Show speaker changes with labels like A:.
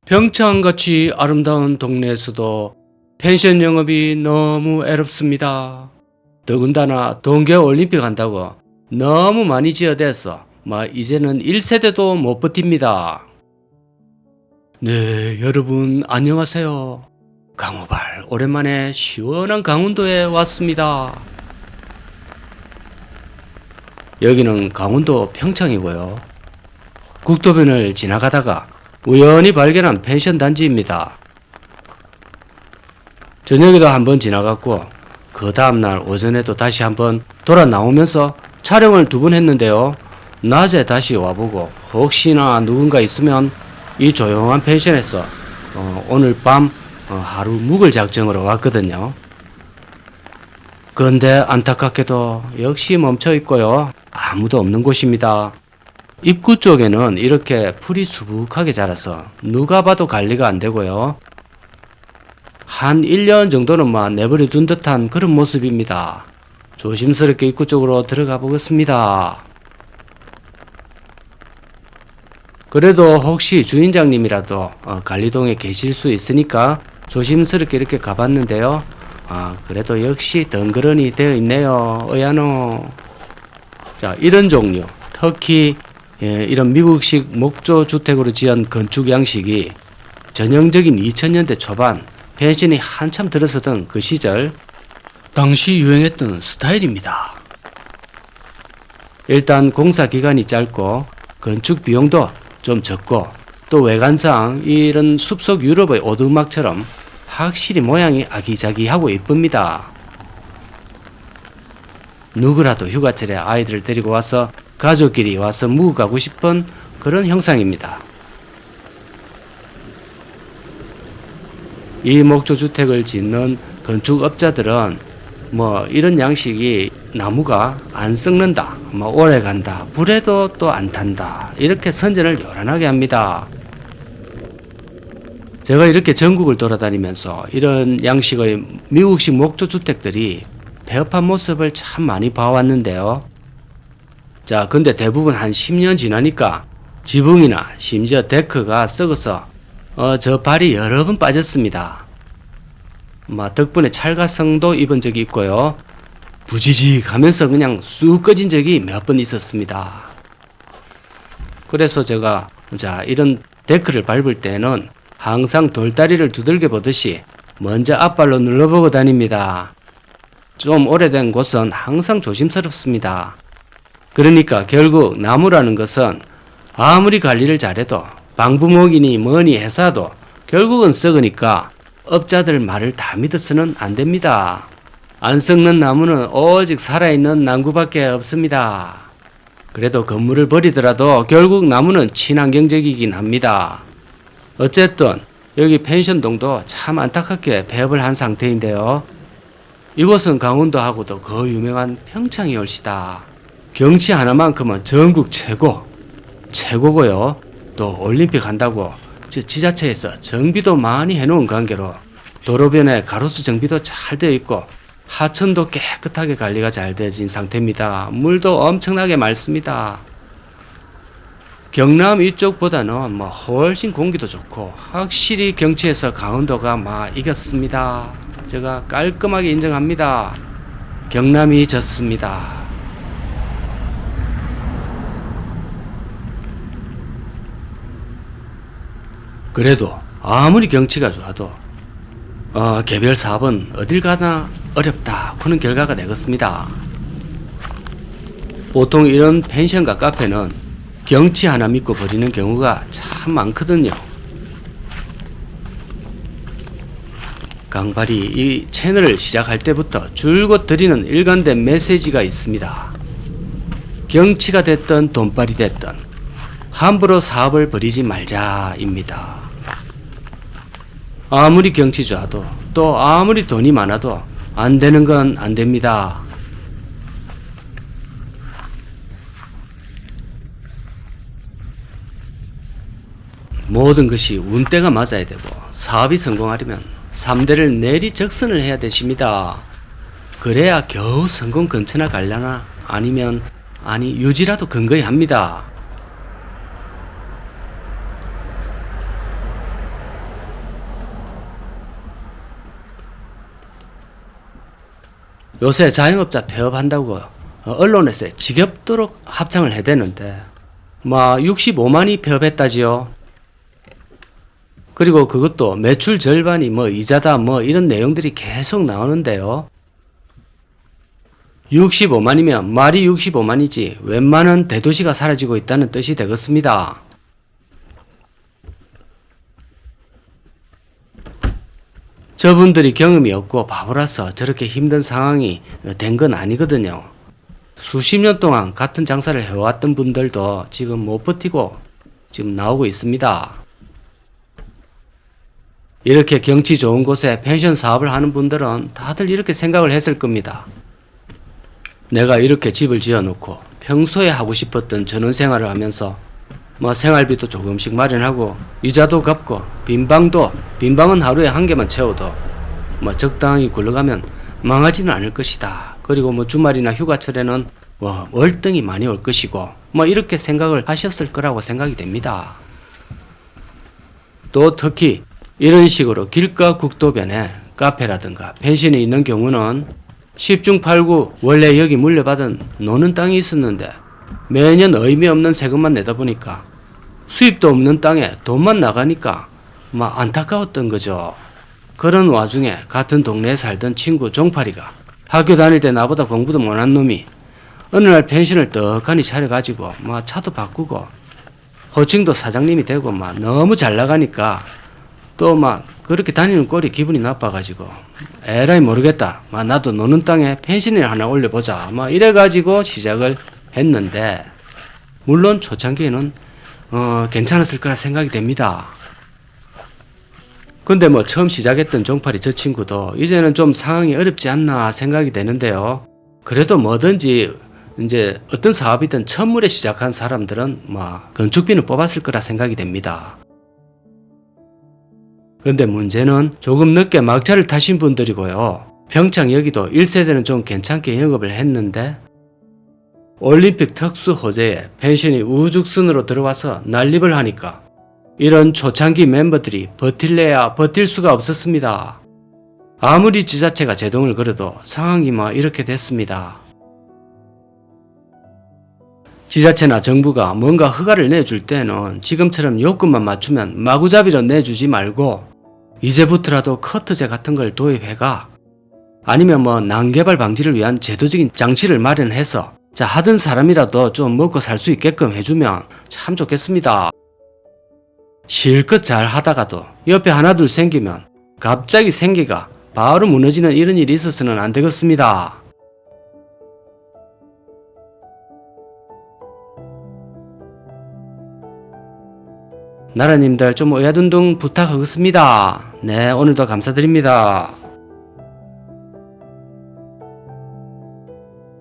A: 평창같이 아름다운 동네에서도 펜션 영업이 너무 애롭습니다. 더군다나 동계올림픽 한다고 너무 많이 지어대서 이제는 1세대도 못 버팁니다. 네, 여러분 안녕하세요. 강호발 오랜만에 시원한 강원도에 왔습니다. 여기는 강원도 평창이고요. 국도변을 지나가다가 우연히 발견한 펜션 단지입니다. 저녁에도 한번 지나갔고 그 다음날 오전에도 다시 한번 돌아 나오면서 촬영을 2번 했는데요. 낮에 다시 와보고 혹시나 누군가 있으면 이 조용한 펜션에서 오늘 밤 하루 묵을 작정으로 왔거든요. 그런데 안타깝게도 역시 멈춰 있고요. 아무도 없는 곳입니다. 입구 쪽에는 이렇게 풀이 수북하게 자라서 누가 봐도 관리가 안 되고요. 한 1년 정도는 내버려 둔 듯한 그런 모습입니다. 조심스럽게 입구 쪽으로 들어가 보겠습니다. 그래도 혹시 주인장님이라도 관리동에 계실 수 있으니까 조심스럽게 이렇게 가봤는데요. 그래도 역시 덩그러니 되어 있네요. 어야노. 자, 이런 종류, 특히 이런 미국식 목조 주택으로 지은 건축 양식이 전형적인 2000년대 초반 펜션이 한참 들어서던 그 시절 당시 유행했던 스타일입니다. 일단 공사 기간이 짧고 건축 비용도 좀 적고 또 외관상 이런 숲속 유럽의 오두막처럼 확실히 모양이 아기자기하고 이쁩니다. 누구라도 휴가철에 아이들을 데리고 와서 가족끼리 와서 묵어가고 싶은 그런 형상입니다. 이 목조주택을 짓는 건축업자들은 이런 양식이 나무가 안 썩는다, 오래 간다, 불에도 또 안 탄다, 이렇게 선전을 요란하게 합니다. 제가 이렇게 전국을 돌아다니면서 이런 양식의 미국식 목조주택들이 폐업한 모습을 참 많이 봐왔는데요. 자, 근데 대부분 한 10년 지나니까 지붕이나 심지어 데크가 썩어서 저 발이 여러 번 빠졌습니다. 덕분에 찰가성도 입은 적이 있고요. 부지직 하면서 그냥 쑥 꺼진 적이 몇 번 있었습니다. 그래서 제가 이런 데크를 밟을 때는 항상 돌다리를 두들겨 보듯이 먼저 앞발로 눌러보고 다닙니다. 좀 오래된 곳은 항상 조심스럽습니다. 그러니까 결국 나무라는 것은 아무리 관리를 잘해도 방부목이니 뭐니 해서도 결국은 썩으니까 업자들 말을 다 믿어서는 안 됩니다. 안 썩는 나무는 오직 살아있는 나무밖에 없습니다. 그래도 건물을 버리더라도 결국 나무는 친환경적이긴 합니다. 어쨌든 여기 펜션동도 참 안타깝게 폐업을 한 상태인데요. 이곳은 강원도하고도 그 유명한 평창이 올시다. 경치 하나만큼은 전국 최고고요. 또 올림픽 한다고 지자체에서 정비도 많이 해놓은 관계로 도로변에 가로수 정비도 잘 되어 있고 하천도 깨끗하게 관리가 잘 되어진 상태입니다. 물도 엄청나게 맑습니다. 경남 이쪽보다는 훨씬 공기도 좋고 확실히 경치에서 강원도가 이겼습니다. 제가 깔끔하게 인정합니다. 경남이 졌습니다. 그래도 아무리 경치가 좋아도 개별 사업은 어딜 가나 어렵다 그런 결과가 되겠습니다. 보통 이런 펜션과 카페는 경치 하나 믿고 버리는 경우가 참 많거든요. 강발이 이 채널을 시작할 때부터 줄곧 드리는 일관된 메시지가 있습니다. 경치가 됐든 돈발이 됐든 함부로 사업을 벌이지 말자입니다. 아무리 경치 좋아도 또 아무리 돈이 많아도 안 되는 건 안 됩니다. 모든 것이 운때가 맞아야 되고 사업이 성공하려면 3대를 내리적선을 해야 되십니다. 그래야 겨우 성공 근처나 가려나 아니면 유지라도 근거히 합니다. 요새 자영업자 폐업한다고 언론에서 지겹도록 합창을 해대는데 65만이 폐업했다지요. 그리고 그것도 매출 절반이 이자다 이런 내용들이 계속 나오는데요. 65만이면 말이 65만이지 웬만한 대도시가 사라지고 있다는 뜻이 되겠습니다. 저분들이 경험이 없고 바보라서 저렇게 힘든 상황이 된 건 아니거든요. 수십 년 동안 같은 장사를 해왔던 분들도 지금 못 버티고 지금 나오고 있습니다. 이렇게 경치 좋은 곳에 펜션 사업을 하는 분들은 다들 이렇게 생각을 했을 겁니다. 내가 이렇게 집을 지어놓고 평소에 하고 싶었던 전원생활을 하면서 생활비도 조금씩 마련하고 이자도 갚고 빈방은 하루에 한 개만 채워도 적당히 굴러가면 망하지는 않을 것이다. 그리고 주말이나 휴가철에는 월등히 많이 올 것이고 이렇게 생각을 하셨을 거라고 생각이 됩니다. 또 특히 이런 식으로 길가 국도변에 카페라든가 펜션이 있는 경우는 10중 8구 원래 여기 물려받은 노는 땅이 있었는데 매년 의미 없는 세금만 내다 보니까 수입도 없는 땅에 돈만 나가니까 안타까웠던 거죠. 그런 와중에 같은 동네에 살던 친구 종파리가 학교 다닐 때 나보다 공부도 못한 놈이 어느 날 펜션을 떡하니 차려가지고 차도 바꾸고 호칭도 사장님이 되고 너무 잘 나가니까 또 그렇게 다니는 꼴이 기분이 나빠가지고 에라이 모르겠다. 나도 노는 땅에 펜션을 하나 올려보자. 이래가지고 시작을 했는데 물론 초창기에는 괜찮았을 거라 생각이 됩니다. 근데 처음 시작했던 종파리 저 친구도 이제는 좀 상황이 어렵지 않나 생각이 되는데요. 그래도 뭐든지 이제 어떤 사업이든 첫물에 시작한 사람들은 건축비는 뽑았을 거라 생각이 됩니다. 근데 문제는 조금 늦게 막차를 타신 분들이고요. 평창 여기도 1세대는 좀 괜찮게 영업을 했는데 올림픽 특수 호재에 펜션이 우죽순으로 들어와서 난립을 하니까 이런 초창기 멤버들이 버틸래야 버틸 수가 없었습니다. 아무리 지자체가 제동을 걸어도 상황이 이렇게 됐습니다. 지자체나 정부가 뭔가 허가를 내줄 때는 지금처럼 요건만 맞추면 마구잡이로 내주지 말고 이제부터라도 커트제 같은 걸 도입해가 아니면 난개발 방지를 위한 제도적인 장치를 마련해서 하던 사람이라도 좀 먹고 살 수 있게끔 해주면 참 좋겠습니다. 실컷 잘 하다가도 옆에 하나둘 생기면 갑자기 생계가 바로 무너지는 이런 일이 있어서는 안 되겠습니다. 나라님들 좀 어야둔둥 부탁하겠습니다. 네, 오늘도 감사드립니다.